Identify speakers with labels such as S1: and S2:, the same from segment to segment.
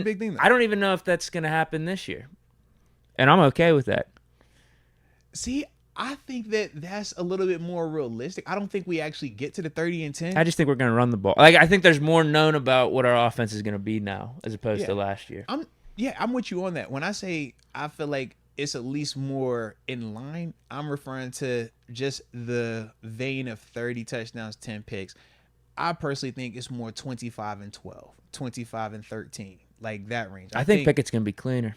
S1: big thing, though.
S2: I don't even know if that's going to happen this year. And I'm okay with that.
S1: See, I think that's a little bit more realistic. I don't think we actually get to the 30 and 10.
S2: I just think we're going to run the ball. Like, I think there's more known about what our offense is going to be now as opposed to
S1: Yeah.
S2: last year.
S1: I'm with you on that. When I say I feel like it's at least more in line, I'm referring to just the vein of 30 touchdowns, 10 picks. I personally think it's more 25 and 12, 25 and 13, like that range.
S2: I think Pickett's going to be cleaner.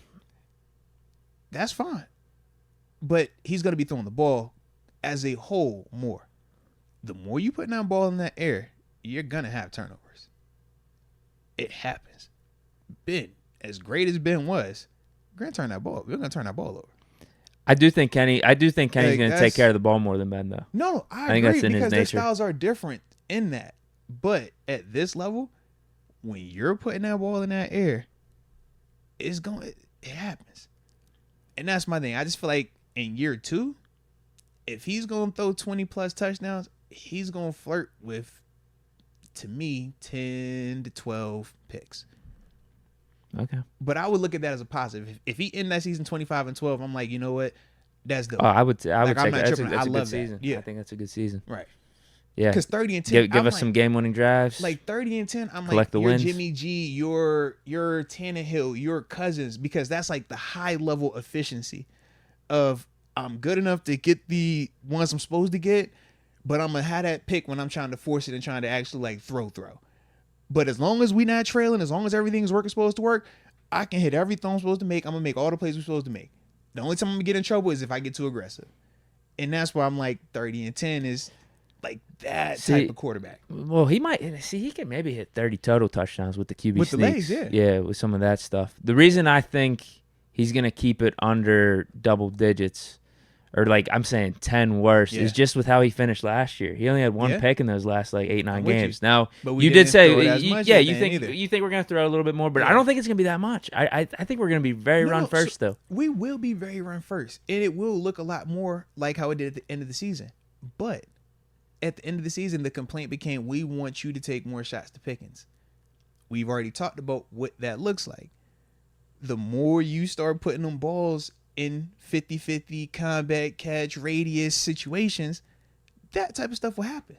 S1: That's fine. But he's going to be throwing the ball as a whole more. The more you put that ball in that air, you're going to have turnovers. It happens. Ben, as great as Ben was, we're going to turn that ball. We're going to turn that ball over.
S2: I do think Kenny's
S1: Like,
S2: going to take care of the ball more than Ben, though.
S1: No, I
S2: think
S1: agree
S2: that's in his
S1: because their
S2: nature.
S1: styles are different in that. But at this level, when you're putting that ball in that air, it happens. And that's my thing. I just feel like in year 2, if he's going to throw 20 plus touchdowns, he's going to flirt with, to me, 10 to 12 picks.
S2: Okay.
S1: But I would look at that as a positive. If he end that season 25 and 12, I'm like, you know what? That's dope.
S2: Oh, I would
S1: I'm
S2: take
S1: not
S2: that.
S1: tripping.
S2: That's
S1: I
S2: a
S1: love
S2: good season.
S1: that. Yeah.
S2: I think that's a good season.
S1: Right.
S2: Yeah.
S1: Because 30 and 10.
S2: Give us some game-winning drives.
S1: Like 30 and 10, I'm
S2: Collect
S1: like,
S2: the
S1: you're
S2: wins.
S1: Jimmy G, you're Tannehill, you're Cousins, because that's like the high level efficiency of I'm good enough to get the ones I'm supposed to get, but I'm going to have that pick when I'm trying to force it and trying to actually like throw. But as long as we not trailing, as long as everything's working supposed to work, I can hit every throw I'm supposed to make. I'm going to make all the plays we're supposed to make. The only time I'm going to get in trouble is if I get too aggressive. And that's why I'm like 30 and 10 is like that type of quarterback.
S2: Well, he can maybe hit 30 total touchdowns with the QB
S1: With the
S2: sneaks.
S1: legs, yeah.
S2: Yeah, with some of that stuff. The reason I think he's going to keep it under double digits, or like I'm saying 10 worse, is just with how he finished last year. He only had one pick in those last like 8-9 games. Now,
S1: but we
S2: you did
S1: didn't throw it
S2: say,
S1: as much
S2: you think we're going to throw a little bit more, but I don't think it's going to be that much. I think we're going to be very run first, though.
S1: We will be very run first, and it will look a lot more like how it did at the end of the season. But at the end of the season, the complaint became, we want you to take more shots to Pickens. We've already talked about what that looks like. The more you start putting them balls in 50-50 combat catch radius situations, that type of stuff will happen.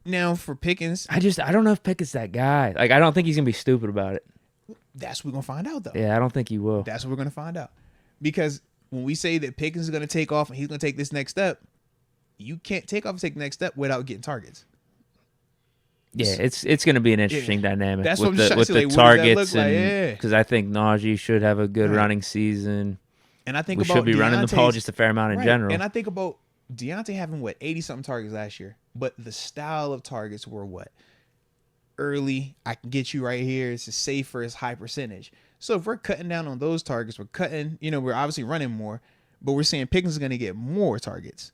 S1: Now for Pickens,
S2: I don't know if Pickett's that guy. Like, I don't think he's going to be stupid about it.
S1: that's what we're going to find out, though.
S2: Yeah, I don't think he will.
S1: That's what we're going to find out. Because when we say that Pickens is going to take off and he's going to take this next step, you can't take off and take the next step without getting targets.
S2: Yeah, it's going to be an interesting dynamic.
S1: That's
S2: with
S1: what I'm trying to
S2: with
S1: say,
S2: the
S1: like, what does that
S2: targets,
S1: look like?
S2: and because I think Najee should have a good running season.
S1: And I think
S2: we
S1: about
S2: should be running the ball
S1: Deontay's-
S2: just a fair amount in
S1: right.
S2: general.
S1: And I think about Deontay having 80-something targets last year, but the style of targets were what? Early, I can get you right here. It's a safer, it's high percentage. So if we're cutting down on those targets, we're obviously running more, but we're saying Pickens is going to get more targets.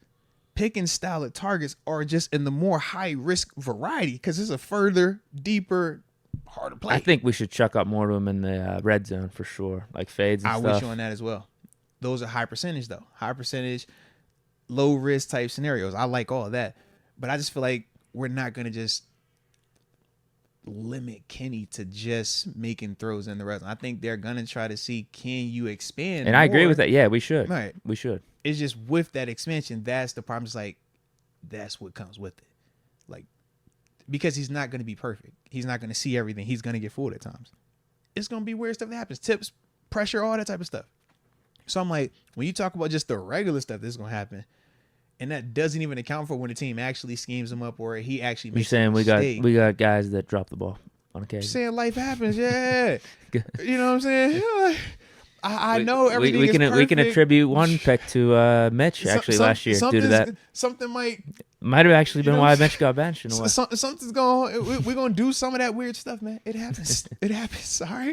S1: Pickens' style of targets are just in the more high risk variety because it's a further, deeper, harder play.
S2: I think we should chuck up more to him in the red zone for sure, like fades and
S1: I
S2: stuff.
S1: wish you on that as well. Those are high percentage though. High percentage, low risk type scenarios. I like all of that. But I just feel like we're not going to just limit Kenny to just making throws in the red zone. I think they're going to try to see, can you expand?
S2: And I agree
S1: more?
S2: with that. Yeah, we should.
S1: Right.
S2: We should.
S1: It's just with that expansion, that's the problem. It's like, that's what comes with it. Like, because he's not going to be perfect. He's not going to see everything. He's going to get fooled at times. It's going to be weird stuff that happens. Tips, pressure, all that type of stuff. So I'm like, when you talk about just the regular stuff that's going to happen, and that doesn't even account for when the team actually schemes him up or he actually
S2: You're
S1: makes
S2: saying
S1: a mistake.
S2: we got guys that drop the ball on occasion.
S1: Saying life happens, yeah. You know what I'm saying? Yeah, like, I know everything
S2: we
S1: is
S2: can
S1: perfect.
S2: we can attribute one pick to Mitch actually last year due to that.
S1: Something might
S2: have actually been
S1: know,
S2: why Mitch got benched in a way.
S1: something's going. We're gonna do some of that weird stuff, man. It happens. It happens. All right.